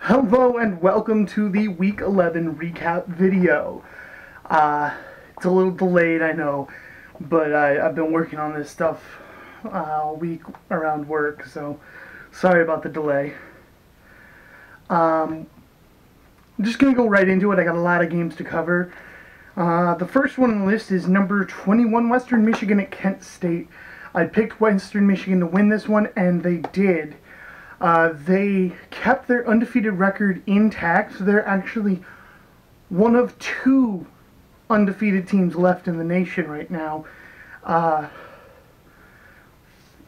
Hello and welcome to the Week 11 recap video. It's a little delayed, I know, but I've been working on this stuff all week around work, so sorry about the delay. I'm just going to go right into it. I got a lot of games to cover. The first one on the list is number 21, Western Michigan at Kent State. I picked Western Michigan to win this one, and they did. They kept their undefeated record intact, so they're actually one of two undefeated teams left in the nation right now.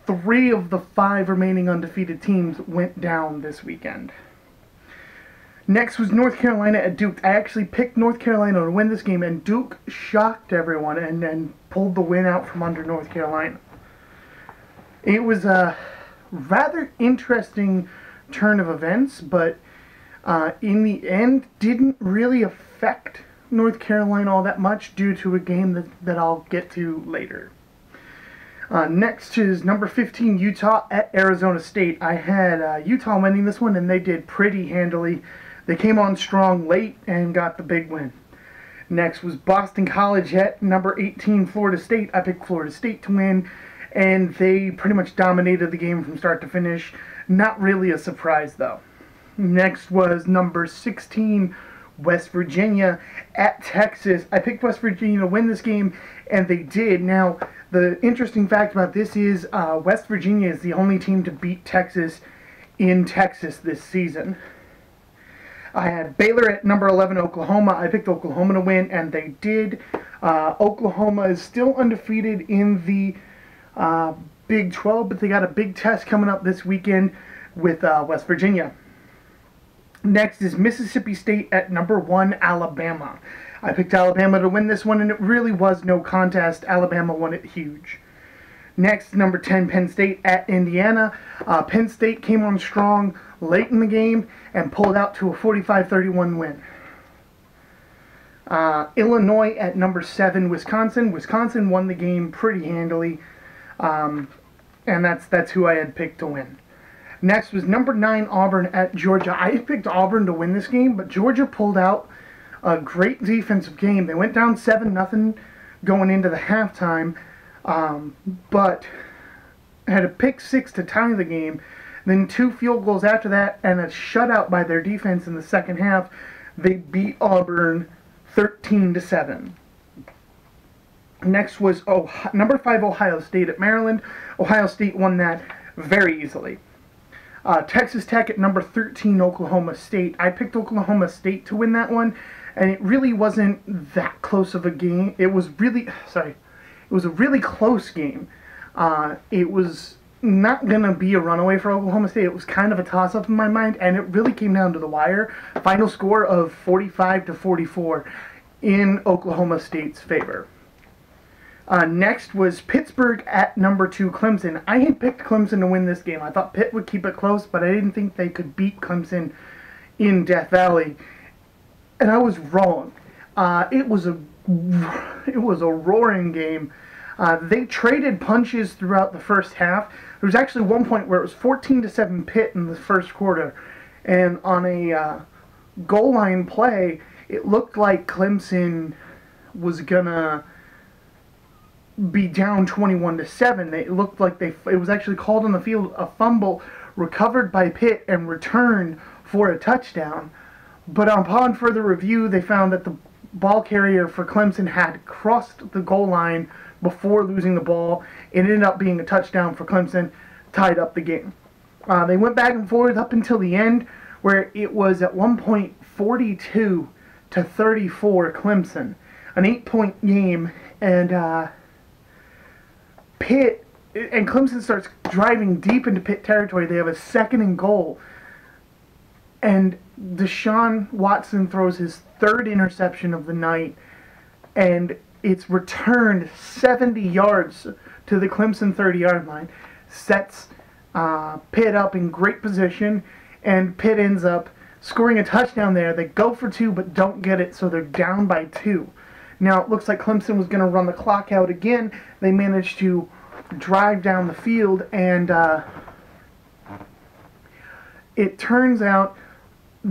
Three of the five remaining undefeated teams went down this weekend. Next was North Carolina at Duke. I actually picked North Carolina to win this game, and Duke shocked everyone and pulled the win out from under North Carolina. It was a rather interesting turn of events, but in the end didn't really affect North Carolina all that much due to a game that I'll get to later. Next is number 15, Utah at Arizona State. I had Utah winning this one, and they did pretty handily. They came on strong late and got the big win. Next was Boston College at number 18, Florida State. I picked Florida State to win, and they pretty much dominated the game from start to finish. Not really a surprise, though. Next was number 16, West Virginia at Texas. I picked West Virginia to win this game, and they did. Now, the interesting fact about this is West Virginia is the only team to beat Texas in Texas this season. I had Baylor at number 11, Oklahoma. I picked Oklahoma to win, and they did. Oklahoma is still undefeated in the Big 12, but they got a big test coming up this weekend with West Virginia. Next is Mississippi State at number 1, Alabama. I picked Alabama to win this one, and it really was no contest. Alabama won it huge. Next, number 10, Penn State at Indiana. Penn State came on strong late in the game and pulled out to a 45-31 win. Illinois at number 7, Wisconsin. Wisconsin won the game pretty handily. And that's who I had picked to win. Next was number 9, Auburn at Georgia. I had picked Auburn to win this game, but Georgia pulled out a great defensive game. They went down 7-0 going into the halftime, but had a pick 6 to tie the game. Then 2 field goals after that, and a shutout by their defense in the second half. They beat Auburn 13-7. Next was number 5, Ohio State at Maryland. Ohio State won that very easily. Texas Tech at number 13, Oklahoma State. I picked Oklahoma State to win that one, and it really wasn't that close of a game. It was a really close game. It was not going to be a runaway for Oklahoma State. It was kind of a toss-up in my mind, and it really came down to the wire. Final score of 45-44 in Oklahoma State's favor. Next was Pittsburgh at number 2, Clemson. I had picked Clemson to win this game. I thought Pitt would keep it close, but I didn't think they could beat Clemson in Death Valley. And I was wrong. It was a roaring game. They traded punches throughout the first half. There was actually one point where it was 14-7 Pitt in the first quarter. And on a goal line play, it looked like Clemson was gonna be down 21-7. It looked like it was actually called on the field a fumble recovered by Pitt and returned for a touchdown. But upon further review, they found that the ball carrier for Clemson had crossed the goal line before losing the ball. It ended up being a touchdown for Clemson, tied up the game. They went back and forth up until the end, where it was at one point 42-34 Clemson, an 8-point game, and Pitt and Clemson starts driving deep into Pitt territory. They have a 2nd and goal, and Deshaun Watson throws his 3rd interception of the night, and it's returned 70 yards to the Clemson 30-yard line, sets Pitt up in great position, and Pitt ends up scoring a touchdown there. They go for 2 but don't get it, so they're down by 2. Now it looks like Clemson was going to run the clock out again. They managed to drive down the field, and it turns out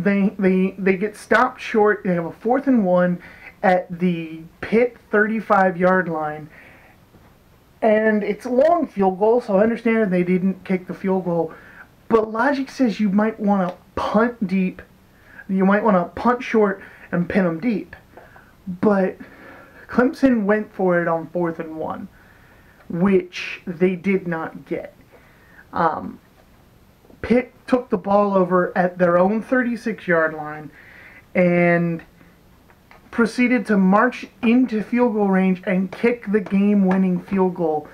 they get stopped short. They have a 4th and 1 at the Pitt 35-yard line. And it's a long field goal, so I understand that they didn't kick the field goal. But logic says you might want to punt deep. You might want to punt short and pin them deep. But Clemson went for it on 4th and 1, which they did not get. Pitt took the ball over at their own 36-yard line and proceeded to march into field goal range and kick the game-winning field goal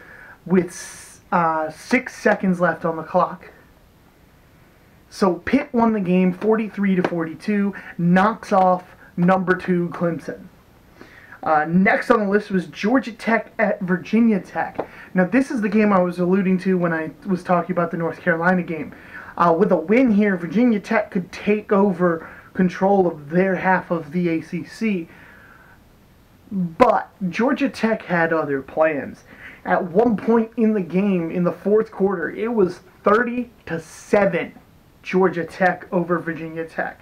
with 6 seconds left on the clock. So Pitt won the game 43-42, knocks off number 2 Clemson. Next on the list was Georgia Tech at Virginia Tech. Now this is the game I was alluding to when I was talking about the North Carolina game. With a win here, Virginia Tech could take over control of their half of the ACC. But Georgia Tech had other plans. At one point in the game, in the 4th quarter, it was 30-7 Georgia Tech over Virginia Tech.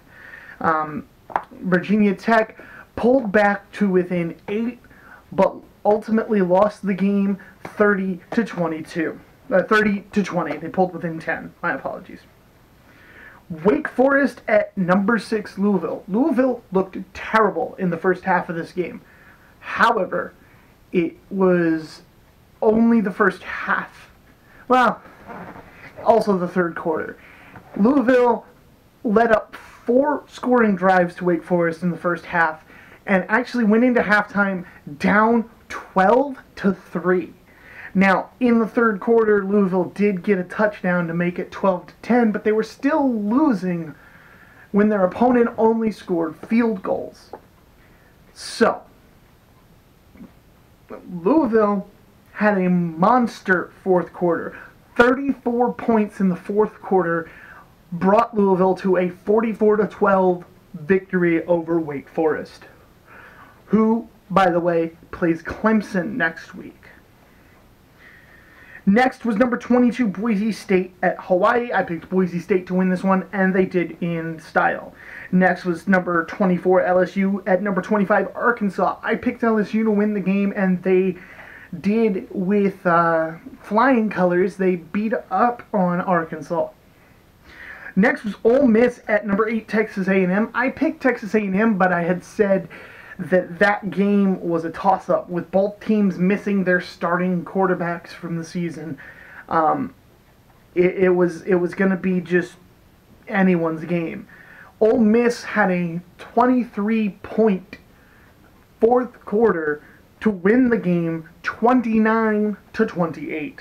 Virginia Tech pulled back to within 8, but ultimately lost the game 30-22. 30-20. They pulled within 10. My apologies. Wake Forest at number 6 Louisville. Louisville looked terrible in the first half of this game. However, it was only the first half. Well, also the 3rd quarter. Louisville led up 4 scoring drives to Wake Forest in the first half and actually went into halftime down 12-3. Now, in the 3rd quarter, Louisville did get a touchdown to make it 12-10, but they were still losing when their opponent only scored field goals. So, Louisville had a monster 4th quarter. 34 points in the 4th quarter brought Louisville to a 44-12 victory over Wake Forest, who, by the way, plays Clemson next week. Next was number 22 Boise State at Hawaii. I picked Boise State to win this one, and they did in style. Next was number 24 LSU at number 25 Arkansas. I picked LSU to win the game, and they did with flying colors. They beat up on Arkansas. Next was Ole Miss at number 8 Texas A&M. I picked Texas A&M, but I had said that game was a toss-up with both teams missing their starting quarterbacks from the season. It was going to be just anyone's game. Ole Miss had a 23-point 4th quarter to win the game 29-28.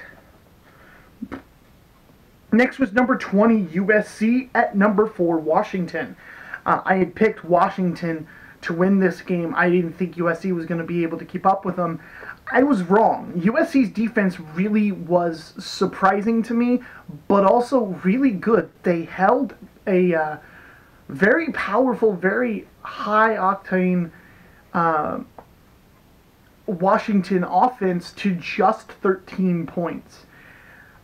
Next was number 20 USC at number 4 Washington. I had picked Washington to win this game. I didn't think USC was going to be able to keep up with them. I was wrong. USC's defense really was surprising to me, but also really good. They held a very powerful, very high-octane Washington offense to just 13 points.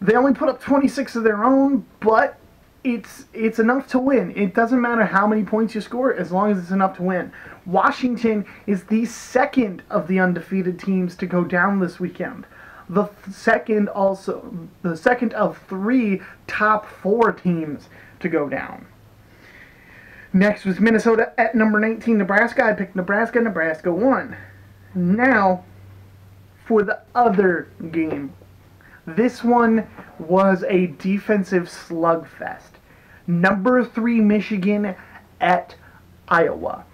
They only put up 26 of their own, but it's enough to win. It doesn't matter how many points you score as long as it's enough to win. Washington is the 2nd of the undefeated teams to go down this weekend. The second of 3 top 4 teams to go down. Next was Minnesota at number 19 Nebraska. I picked Nebraska. Nebraska won. Now, for the other game. This one was a defensive slugfest. Number 3 Michigan at Iowa.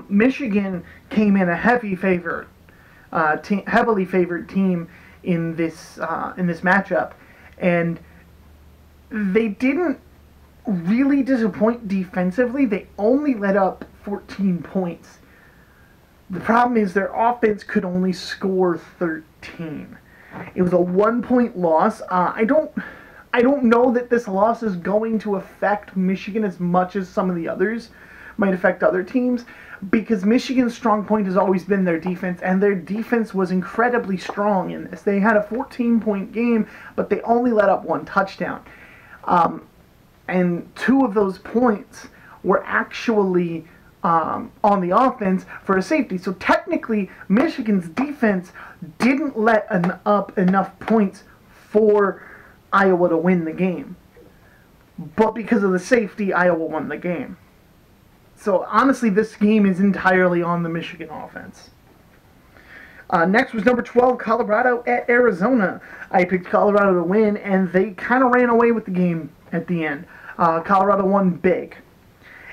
Michigan came in a heavily favored team in this matchup, and they didn't really disappoint defensively. They only let up 14 points. The problem is their offense could only score 13. It was a 1-point loss. I don't know that this loss is going to affect Michigan as much as some of the others might affect other teams, because Michigan's strong point has always been their defense, and their defense was incredibly strong in this. They had a 14-point game, but they only let up 1 touchdown. and 2 of those points were actually on the offense for a safety. So technically, Michigan's defense didn't let up enough points for Iowa to win the game. But because of the safety, Iowa won the game. So honestly, this game is entirely on the Michigan offense. Next was number 12, Colorado at Arizona. I picked Colorado to win, and they kind of ran away with the game at the end. Colorado won big.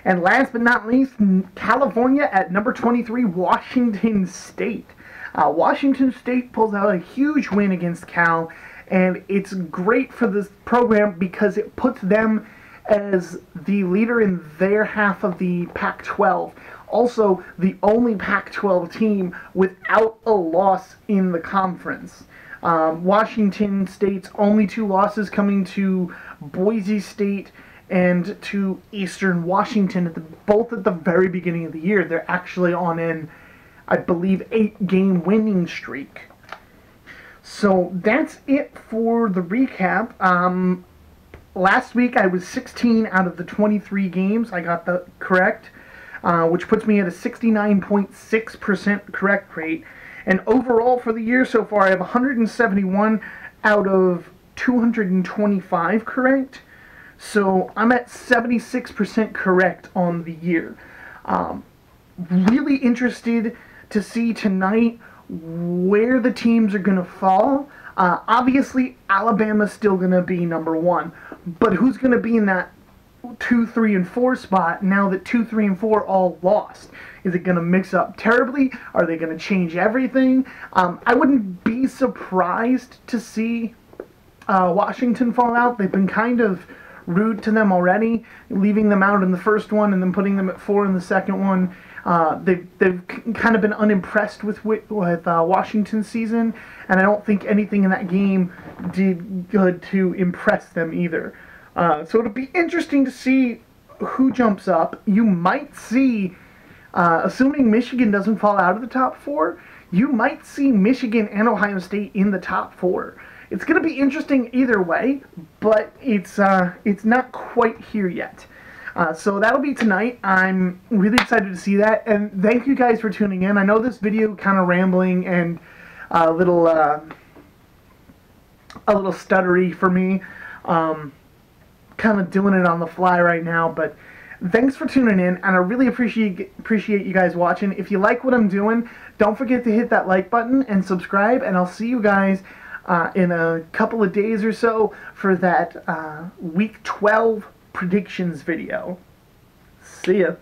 And last but not least, California at number 23, Washington State. Washington State pulls out a huge win against Cal, and it's great for this program because it puts them as the leader in their half of the Pac-12. Also, the only Pac-12 team without a loss in the conference. Washington State's only 2 losses coming to Boise State and to Eastern Washington, both at the very beginning of the year. They're actually on an, I believe, 8-game winning streak. So that's it for the recap. Last week I was 16 out of the 23 games. I got that correct, which puts me at a 69.6% correct rate. And overall for the year so far, I have 171 out of 225 correct. So I'm at 76% correct on the year. Really interested to see tonight where the teams are going to fall. Obviously, Alabama's still going to be number 1. But who's going to be in that 2, 3, and 4 spot now that 2, 3, and 4 all lost? Is it going to mix up terribly? Are they going to change everything? I wouldn't be surprised to see Washington fall out. They've been kind of rude to them already, leaving them out in the first one and then putting them at 4 in the second one. They've kind of been unimpressed with Washington's season, and I don't think anything in that game did good to impress them either. So it'll be interesting to see who jumps up. You might see, assuming Michigan doesn't fall out of the top 4, you might see Michigan and Ohio State in the top 4. It's going to be interesting either way, but it's not quite here yet. So that'll be tonight. I'm really excited to see that, and thank you guys for tuning in. I know this video kind of rambling and a little stuttery for me. Kind of doing it on the fly right now, but thanks for tuning in, and I really appreciate you guys watching. If you like what I'm doing, don't forget to hit that like button and subscribe, and I'll see you guys in a couple of days or so for that Week 12 predictions video. See ya.